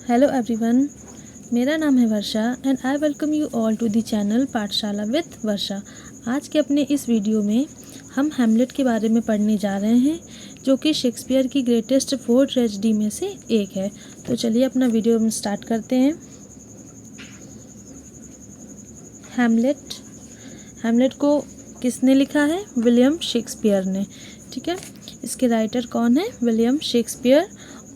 Hello everyone, मेरा नाम है Varsha and I welcome you all to the channel Pathshala with Varsha. आज के अपने इस वीडियो में हम हैमलेट के बारे में पढ़ने जा रहे हैं, जो कि शेक्सपियर की ग्रेटेस्ट 4 ट्रेजेडी में से एक है। तो चलिए अपना वीडियो हम स्टार्ट करते हैं। हैमलेट को किसने लिखा है? विलियम शेक्सपियर ने। ठीक है, इसके राइटर कौन है? William Shakespeare.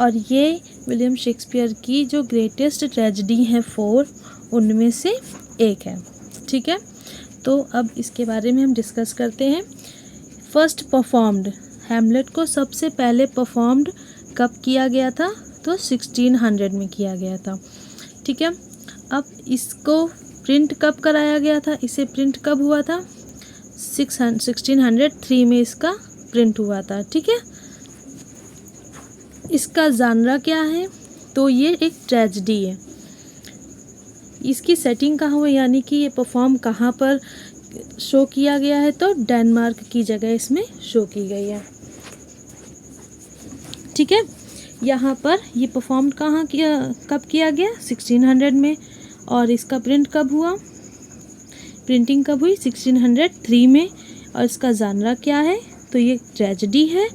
और ये विलियम शेक्सपियर की जो ग्रेटेस्ट ट्रेजेडी है 4, उनमें से एक है। ठीक है, तो अब इसके बारे में हम डिस्कस करते हैं। फर्स्ट परफॉर्म्ड, हैमलेट को सबसे पहले परफॉर्म्ड कब किया गया था? तो 1600 में किया गया था। ठीक है, अब इसको प्रिंट कब कराया गया था? इसे प्रिंट कब हुआ था? 1603 में इसका प्रिंट हुआ था। ठीक है, इसका जानरा क्या है? तो ये एक ट्रेजेडी है। इसकी सेटिंग कहाँ हुई, यानी कि ये परफॉर्म कहाँ पर शो किया गया है? तो डेनमार्क की जगह इसमें शो की गई है। ठीक है, यहाँ पर ये परफॉर्म कब किया गया? 1600 में। और इसका प्रिंट कब हुआ? प्रिंटिंग कब हुई? 1603 में। और इसका जानरा क्या है? तो ये ट्रेजेडी है।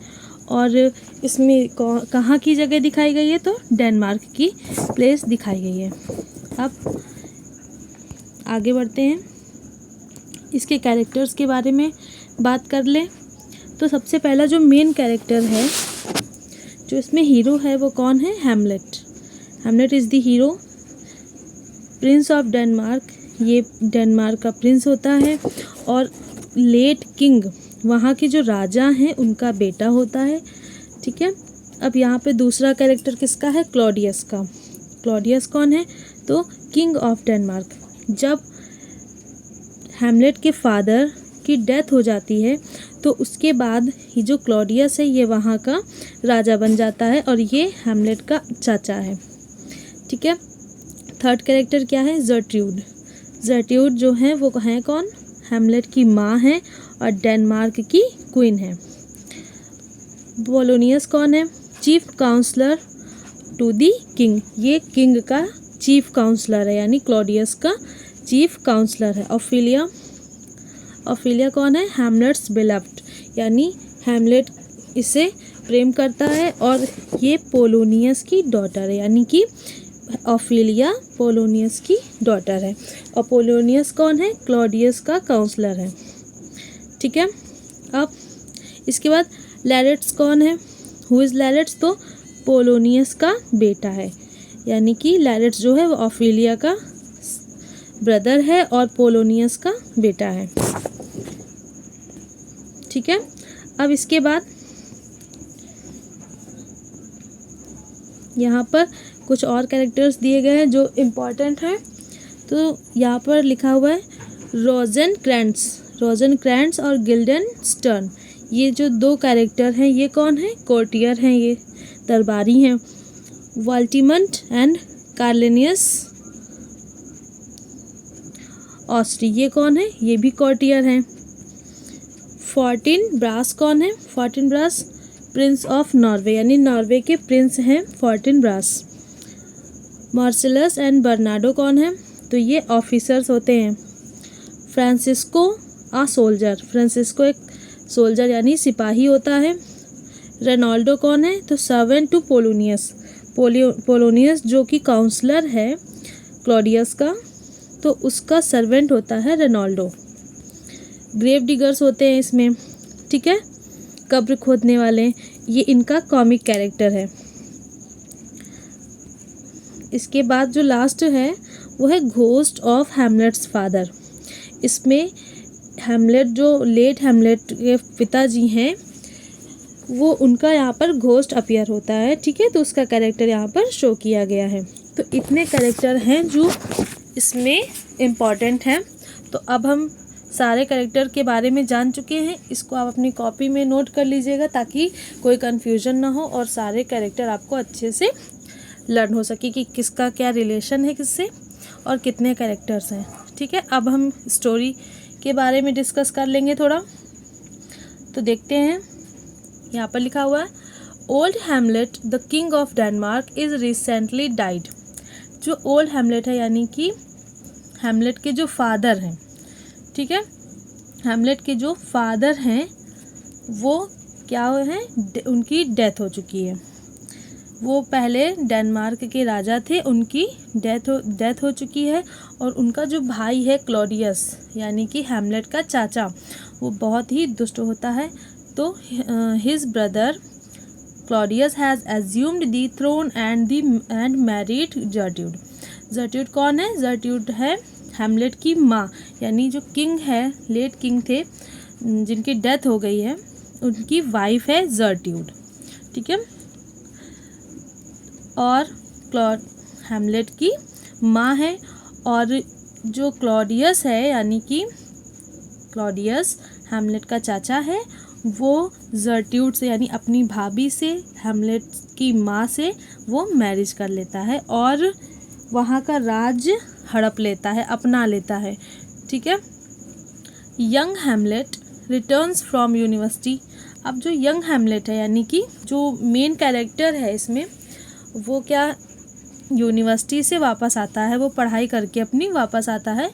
और इसमें कहाँ की जगह दिखाई गई है? तो डेनमार्क की प्लेस दिखाई गई है। अब आगे बढ़ते हैं, इसके कैरेक्टर्स के बारे में बात कर लें। तो सबसे पहला जो मेन कैरेक्टर है, जो इसमें हीरो है, वो कौन है? Hamlet. Hamlet is the hero, Prince of Denmark. ये डेनमार्क का प्रिंस होता है और लेट किंग, वहाँ के जो राजा हैं, उनका बेटा होता है। ठीक है, अब यहाँ पे दूसरा कैरेक्टर किसका है? क्लॉडियस का। क्लॉडियस कौन है? तो किंग ऑफ डेनमार्क। जब हैमलेट के फादर की डेथ हो जाती है, तो उसके बाद ये जो क्लॉडियस है, ये वहाँ का राजा बन जाता है और ये हैमलेट का चाचा है। ठीक है, थर्ड कैरेक्टर क्या है? जर्ट्रूड। जर्ट्रूड जो है वो है कौन? हैमलेट की माँ है और डेनमार्क की क्वीन है। पोलोनियस कौन है? Chief counsellor to the king. ये किंग का चीफ काउंसलर है, यानी क्लॉडियस का चीफ काउंसलर है। ऑफेलिया कौन है? हैमलेट्स बिलव्ड, यानी हैमलेट इसे प्रेम करता है और ये पोलोनियस की डॉटर है, यानी कि ऑफेलिया पोलोनियस की डॉटर है। और पोलोनियस कौन है? क्लॉडियस का काउंसलर है। ठीक है, अब इसके बाद लैरेट्स कौन है? Who is Laertes? तो पोलोनियस का बेटा है, यानी कि लैरेट्स जो है वो ऑफेलिया का ब्रदर है और पोलोनियस का बेटा है। ठीक है, अब इसके बाद यहाँ पर कुछ और कैरेक्टर्स दिए गए हैं जो इम्पॉर्टेंट हैं। तो यहाँ पर लिखा हुआ है रोजेनक्रैंट्स और गिल्डेनस्टर्न। ये जो 2 कैरेक्टर हैं, ये कौन है? कोर्टियर हैं, ये दरबारी हैं। वाल्टीमंट एंड कार्लेनियस ऑस्ट्री, ये कौन है? ये भी कोर्टियर हैं। फोर्टिनब्रास कौन है? फोर्टिनब्रास प्रिंस ऑफ नॉर्वे, यानी नॉर्वे के प्रिंस हैं फोर्टिनब्रास। मार्सेलस एंड बर्नार्डो कौन है? तो ये ऑफिसर्स होते हैं। फ्रांसिस्को आ सोल्जर, फ्रांसिस्को एक सोल्जर यानी सिपाही होता है। रेनाल्डो कौन है? तो सर्वेंट टू पोलोनियस। पोलोनियस जो कि काउंसलर है क्लॉडियस का, तो उसका सर्वेंट होता है रेनाल्डो। ग्रेव डिगर्स होते हैं इसमें। ठीक है, कब्र खोदने वाले, ये इनका कॉमिक कैरेक्टर है। इसके बाद जो लास्ट है वो है घोस्ट ऑफ हैमलेट्स फादर। इसमें हैमलेट, जो लेट हैमलेट के पिताजी हैं, वो उनका यहाँ पर घोस्ट अपीयर होता है। ठीक है, तो उसका कैरेक्टर यहाँ पर शो किया गया है। तो इतने कैरेक्टर हैं जो इसमें इम्पॉर्टेंट हैं। तो अब हम सारे कैरेक्टर के बारे में जान चुके हैं। इसको आप अपनी कॉपी में नोट कर लीजिएगा ताकि कोई कन्फ्यूजन ना हो और सारे कैरेक्टर आपको अच्छे से लर्न हो सके कि किसका क्या रिलेशन है किससे और कितने कैरेक्टर्स हैं। ठीक है, अब हम स्टोरी के बारे में डिस्कस कर लेंगे थोड़ा। तो देखते हैं, यहाँ पर लिखा हुआ है old Hamlet the king of Denmark is recently died. जो ओल्ड हैमलेट है यानी कि हैमलेट के जो फादर हैं, ठीक है, हैमलेट के जो फादर हैं वो क्या हुए हैं, उनकी डेथ हो चुकी है। वो पहले डेनमार्क के राजा थे, उनकी डेथ हो चुकी है। और उनका जो भाई है क्लॉडियस यानी कि हैमलेट का चाचा, वो बहुत ही दुष्ट होता है। तो his brother Claudius has assumed the throne and married Gertrude. Gertrude कौन है? जर्ट्यूड है हैमलेट की माँ, यानी जो किंग है, लेट किंग थे जिनकी डेथ हो गई है, उनकी वाइफ है जर्ट्यूड, ठीक है। और हैमलेट की माँ है। और जो क्लॉडियस है यानी कि क्लॉडियस हैमलेट का चाचा है, वो जर्ट्यूड से यानी अपनी भाभी से, हैमलेट की माँ से वो मैरिज कर लेता है और वहाँ का राज हड़प लेता है, अपना लेता है, ठीक है। Young Hamlet returns from university. अब जो यंग हैमलेट है यानी कि जो मेन कैरेक्टर है इसमें, वो क्या यूनिवर्सिटी से वापस आता है, वो पढ़ाई करके अपनी वापस आता है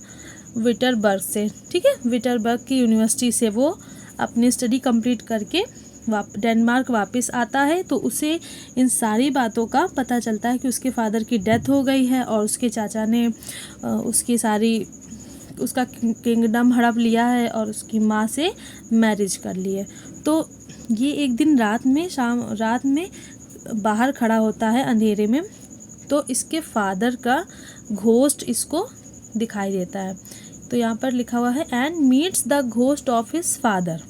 विटरबर्ग से, ठीक है। विटरबर्ग की यूनिवर्सिटी से वो अपनी स्टडी कंप्लीट करके डेनमार्क वापस आता है। तो उसे इन सारी बातों का पता चलता है कि उसके फादर की डेथ हो गई है और उसके चाचा ने उसका किंगडम हड़प लिया है और उसकी माँ से मैरिज कर ली है। तो ये एक दिन रात में बाहर खड़ा होता है अंधेरे में, तो इसके फादर का घोस्ट इसको दिखाई देता है। तो यहाँ पर लिखा हुआ है and meets the ghost of his father.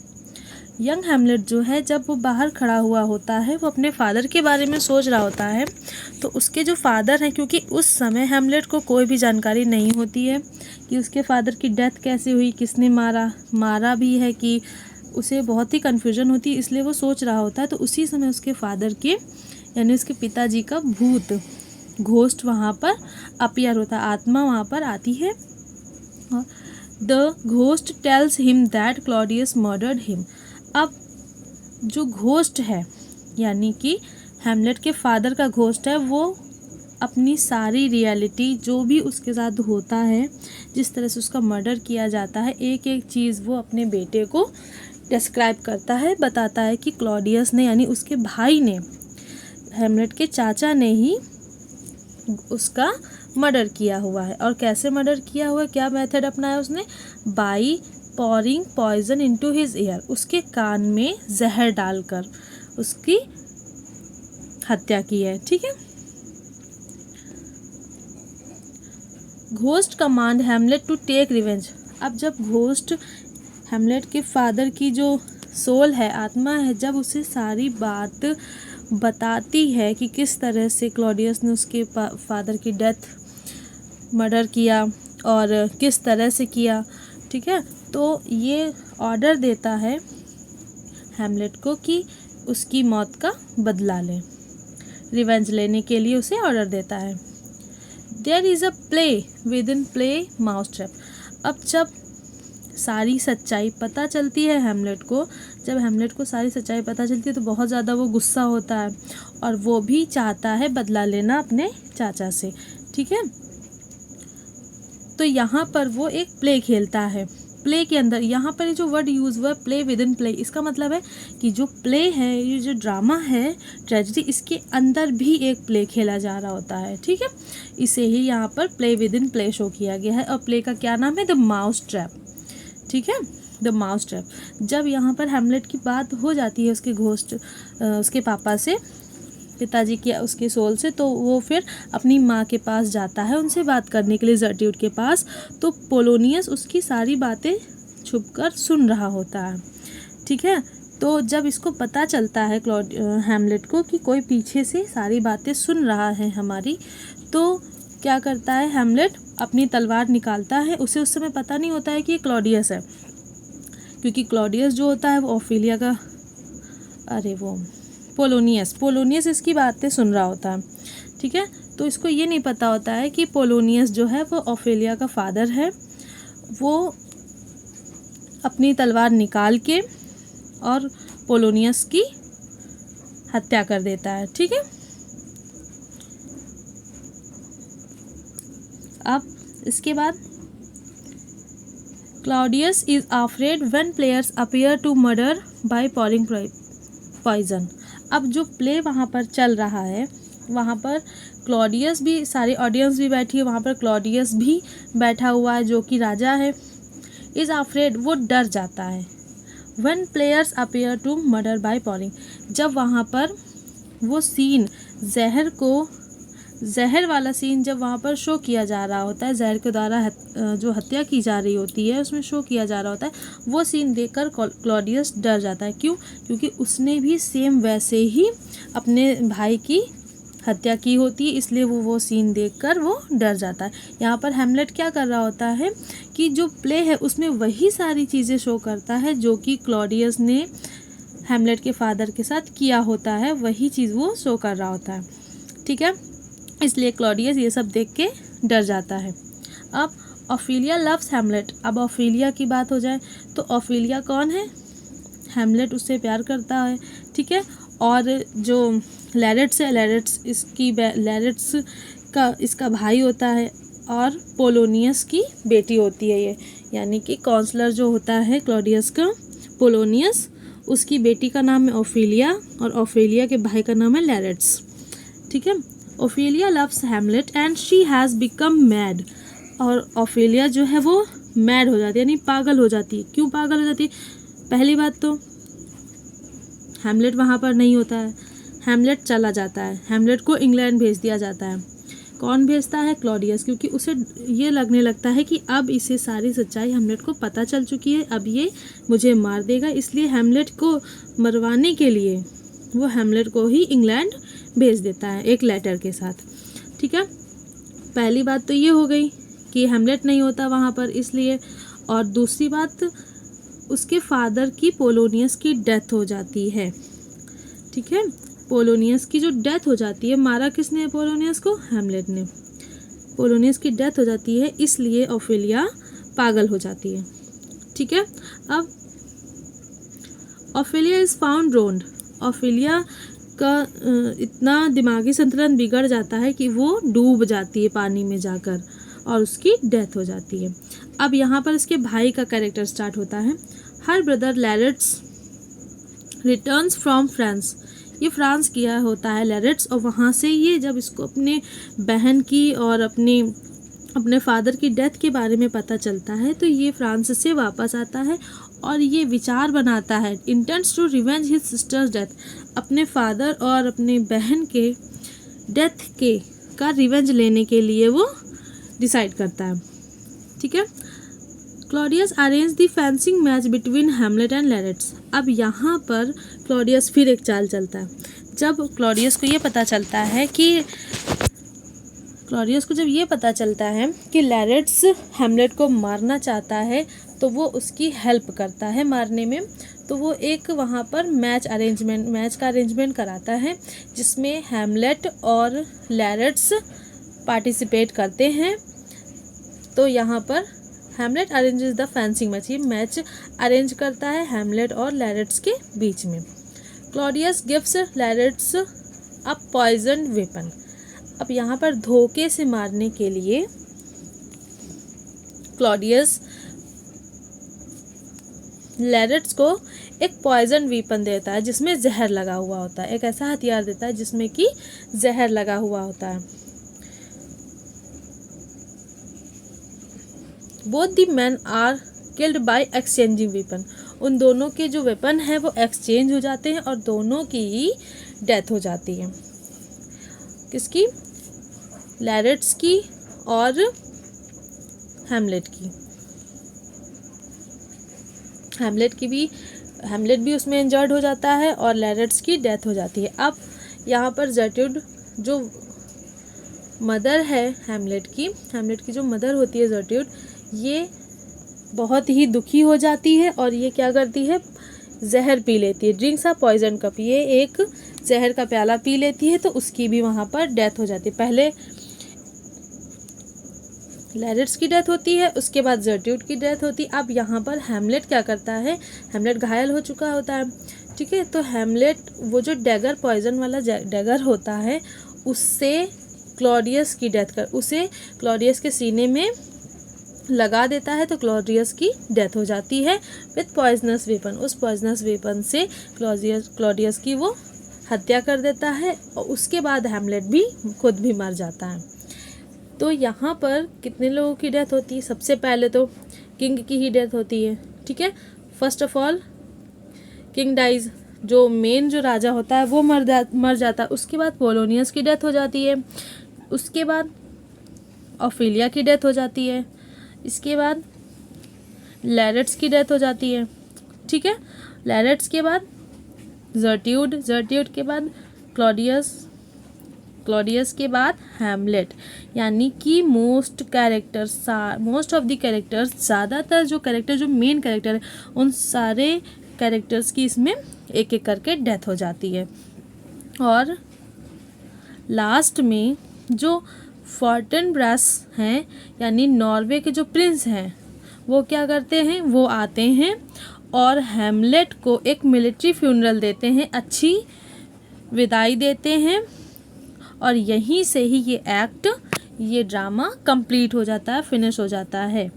Young Hamlet जो है, जब वो बाहर खड़ा हुआ होता है, वो अपने फादर के बारे में सोच रहा होता है। तो उसके जो फादर हैं, क्योंकि उस समय हैमलेट को कोई भी जानकारी नहीं होती है कि उसके फादर की डेथ कैसे हुई, किसने मारा भी है, कि उसे बहुत ही कन्फ्यूजन होती है, इसलिए वो सोच रहा होता है। तो उसी समय उसके फादर के यानी उसके पिताजी का भूत घोस्ट वहाँ पर अपीयर होता है, आत्मा वहाँ पर आती है। The ghost tells him that Claudius murdered him. अब जो घोस्ट है यानी कि हैमलेट के फादर का घोस्ट है, वो अपनी सारी रियलिटी जो भी उसके साथ होता है, जिस तरह से उसका मर्डर किया जाता है, एक एक चीज़ वो अपने बेटे को डिस्क्राइब करता है, बताता है कि क्लॉडियस ने यानी उसके भाई ने, हैमलेट के चाचा ने ही उसका मर्डर किया हुआ है। और कैसे मर्डर किया हुआ है, क्या मेथड अपनाया उसने? By pouring poison into his ear, उसके कान में जहर डालकर उसकी हत्या की है, ठीक है। Ghost command Hamlet to take revenge. अब जब घोस्ट हैमलेट के फादर की जो सोल है, आत्मा है, जब उसे सारी बात बताती है कि किस तरह से क्लॉडियस ने उसके फादर की डेथ मर्डर किया और किस तरह से किया, ठीक है, तो ये ऑर्डर देता है हैमलेट को कि उसकी मौत का बदला ले, रिवेंज लेने के लिए उसे ऑर्डर देता है। There is a play within play mousetrap. अब जब सारी सच्चाई पता चलती है हैमलेट को, जब हैमलेट को सारी सच्चाई पता चलती है तो बहुत ज़्यादा वो गुस्सा होता है और वो भी चाहता है बदला लेना अपने चाचा से, ठीक है। तो यहाँ पर वो एक प्ले खेलता है। प्ले के अंदर यहाँ पर जो वर्ड यूज़ हुआ प्ले विद इन प्ले, इसका मतलब है कि जो प्ले है, ये जो ड्रामा है ट्रेजेडी, इसके अंदर भी एक प्ले खेला जा रहा होता है, ठीक है। इसे ही यहाँ पर play within play show किया गया है। और प्ले का क्या नाम है? द माउस ट्रैप, ठीक है, द माउस ट्रैप। जब यहाँ पर हैमलेट की बात हो जाती है उसके घोस्ट उसके पापा से, पिताजी की उसके सोल से, तो वो फिर अपनी माँ के पास जाता है उनसे बात करने के लिए, जर्ट्यूड के पास। तो पोलोनियस उसकी सारी बातें छुपकर सुन रहा होता है, ठीक है। तो जब इसको पता चलता है हैमलेट को कि कोई पीछे से सारी बातें सुन रहा है हमारी, तो क्या करता है हैमलेट? अपनी तलवार निकालता है। उसे उस समय पता नहीं होता है कि ये क्लॉडियस है, क्योंकि क्लॉडियस जो होता है वो ऑफेलिया का, पोलोनियस इसकी बातें सुन रहा होता है, ठीक है। तो इसको ये नहीं पता होता है कि पोलोनियस जो है वो ऑफेलिया का फादर है। वो अपनी तलवार निकाल के और पोलोनियस की हत्या कर देता है, ठीक है। अब इसके बाद Claudius is afraid when players appear to murder by pouring poison. अब जो प्ले वहाँ पर चल रहा है, वहाँ पर क्लॉडियस भी, सारी ऑडियंस भी बैठी है, वहाँ पर क्लॉडियस भी बैठा हुआ है जो कि राजा है। इज अफ्रेड, वो डर जाता है। When players appear to murder by pouring, जब वहाँ पर वो सीन जहर वाला सीन जब वहाँ पर शो किया जा रहा होता है, जहर के द्वारा जो हत्या की जा रही होती है उसमें शो किया जा रहा होता है, वो सीन देखकर क्लॉडियस डर जाता है। क्यों? क्योंकि उसने भी सेम वैसे ही अपने भाई की हत्या की होती है, इसलिए वो सीन देखकर वो डर जाता है। यहाँ पर हैमलेट क्या कर रहा होता है कि जो प्ले है उसमें वही सारी चीज़ें शो करता है जो कि क्लॉडियस ने हैमलेट के फादर के साथ किया होता है, वही चीज़ वो शो कर रहा होता है। ठीक है, इसलिए क्लॉडियस ये सब देख के डर जाता है। अब ऑफेलिया लव्स हैमलेट। अब ऑफेलिया की बात हो जाए तो ऑफेलिया कौन है? हैमलेट उससे प्यार करता है। ठीक है, और जो लैरेट्स है, लैरेट्स का इसका भाई होता है और पोलोनियस की बेटी होती है ये, यानी कि काउंसलर जो होता है क्लॉडियस का, पोलोनियस, उसकी बेटी का नाम है ऑफेलिया और ऑफेलिया के भाई का नाम है लैरेट्स। ठीक है, Ophelia loves Hamlet and she has become mad. और ऑफेलिया जो है वो मैड हो जाती है, यानी पागल हो जाती है। क्यों पागल हो जाती है? पहली बात तो हैमलेट वहाँ पर नहीं होता है, हैमलेट चला जाता है, हैमलेट को इंग्लैंड भेज दिया जाता है। कौन भेजता है? क्लॉडियस, क्योंकि उसे ये लगने लगता है कि अब इसे सारी सच्चाई हैमलेट को पता चल चुकी है, अब ये मुझे मार देगा, इसलिए हैमलेट को मरवाने के लिए वो हैमलेट को ही इंग्लैंड भेज देता है एक लेटर के साथ। ठीक है, पहली बात तो ये हो गई कि हैमलेट नहीं होता वहाँ पर इसलिए। और दूसरी बात, उसके फादर की, पोलोनियस की डेथ हो जाती है। ठीक है, पोलोनियस की जो डेथ हो जाती है, मारा किसने है पोलोनियस को? हैमलेट ने। पोलोनियस की डेथ हो जाती है, इसलिए ऑफेलिया पागल हो जाती है। ठीक है, अब ऑफेलिया इज़ फाउंड ड्रोन्ड। ऑफेलिया का इतना दिमागी संतुलन बिगड़ जाता है कि वो डूब जाती है पानी में जाकर और उसकी डेथ हो जाती है। अब यहाँ पर इसके भाई का कैरेक्टर स्टार्ट होता है। Her brother Laertes returns from France. ये फ्रांस किया होता है लैरेट्स, और वहाँ से ये जब इसको अपने बहन की और अपने फादर की डेथ के बारे में पता चलता है तो ये फ्रांस से वापस आता है और ये विचार बनाता है, intents to revenge his sister's death. अपने फादर और अपने बहन के डेथ का रिवेंज लेने के लिए वो डिसाइड करता है। ठीक है, Claudius arrange the fencing match between Hamlet and Laertes. अब यहाँ पर क्लॉडियस फिर एक चाल चलता है। जब क्लॉडियस को ये पता चलता है कि लैरेट्स हैमलेट को मारना चाहता है तो वो उसकी हेल्प करता है मारने में। तो वो एक वहाँ पर मैच का अरेंजमेंट कराता है जिसमें हैमलेट और लैरेट्स पार्टिसिपेट करते हैं। तो यहाँ पर Hamlet arranges the fencing match, ये मैच अरेंज करता है हैमलेट और लैरेट्स के बीच में। Claudius gives Laertes a poison weapon. अब यहाँ पर धोखे से मारने के लिए क्लॉडियस लैरेट्स को एक पॉइजन वेपन देता है जिसमें जहर लगा हुआ होता है। एक ऐसा हथियार देता है जिसमें कि जहर लगा हुआ होता है। Both the man are killed by exchanging weapon. उन दोनों के जो वेपन है वो एक्सचेंज हो जाते हैं और दोनों की ही डेथ हो जाती है। किसकी? लैरेट्स की और हैमलेट की। हैमलेट भी उसमें इंजर्ड हो जाता है और लैरेट्स की डेथ हो जाती है। अब यहाँ पर जर्ट्रूड जो मदर है हैमलेट की जो मदर होती है जर्ट्रूड, ये बहुत ही दुखी हो जाती है और ये क्या करती है? जहर पी लेती है। ड्रिंक्स अ पॉइजन कप, ये एक जहर का प्याला पी लेती है तो उसकी भी वहाँ पर डेथ हो जाती है। पहले लैरेट्स की डेथ होती है, उसके बाद जर्ट्रूड की डेथ होती है। अब यहाँ पर हैमलेट क्या करता है? हैमलेट घायल हो चुका होता है। ठीक है, तो हैमलेट वो जो डैगर, पॉइजन वाला डैगर होता है, उससे क्लॉडियस की डेथ कर, उसे क्लॉडियस के सीने में लगा देता है तो क्लॉडियस की डेथ हो जाती है विथ पॉइजनस वेपन। उस पॉइजनस वेपन से क्लॉडियस की वो हत्या कर देता है और उसके बाद हैमलेट भी खुद भी मर जाता है। तो यहाँ पर कितने लोगों की डेथ होती है? सबसे पहले तो किंग की ही डेथ होती है, ठीक है। First of all king dies, जो मेन जो राजा होता है वो मर जाता है। उसके बाद पोलोनियस की डेथ हो जाती है, उसके बाद ऑफेलिया की डेथ हो जाती है, इसके बाद लैरेट्स की डेथ हो जाती है, ठीक है। लैरेट्स के बाद जर्ट्यूड के बाद क्लॉडियस के बाद हैमलेट। यानी कि मोस्ट ऑफ द कैरेक्टर्स, ज़्यादातर जो कैरेक्टर जो मेन कैरेक्टर है उन सारे कैरेक्टर्स की इसमें एक एक करके डेथ हो जाती है। और लास्ट में जो फॉर्टेनब्रास हैं यानी नॉर्वे के जो प्रिंस हैं वो क्या करते हैं, वो आते हैं और हैमलेट को एक मिलिट्री फ्यूनरल देते हैं, अच्छी विदाई देते हैं और यहीं से ही ये ड्रामा कंप्लीट हो जाता है, फिनिश हो जाता है।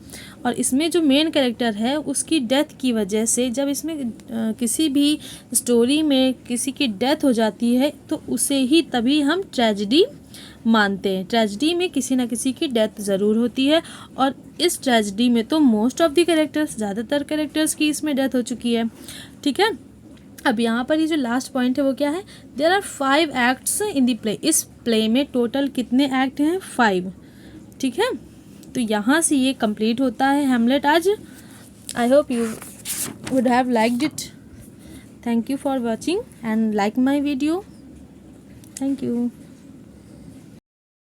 और इसमें जो मेन कैरेक्टर है उसकी डेथ की वजह से, जब इसमें किसी भी स्टोरी में किसी की डेथ हो जाती है तो उसे ही तभी हम ट्रेजेडी मानते हैं। ट्रेजेडी में किसी ना किसी की डेथ ज़रूर होती है और इस ट्रेजेडी में तो मोस्ट ऑफ द कैरेक्टर्स, ज़्यादातर कैरेक्टर्स की इसमें डेथ हो चुकी है, ठीक है। अब यहाँ पर ये जो लास्ट पॉइंट है वो क्या है, there are 5 acts in the play. इस प्ले में टोटल कितने एक्ट हैं? 5, ठीक है। तो यहाँ से ये कंप्लीट होता है हैमलेट आज। I hope you would have liked it. Thank you for watching and like my video. Thank you.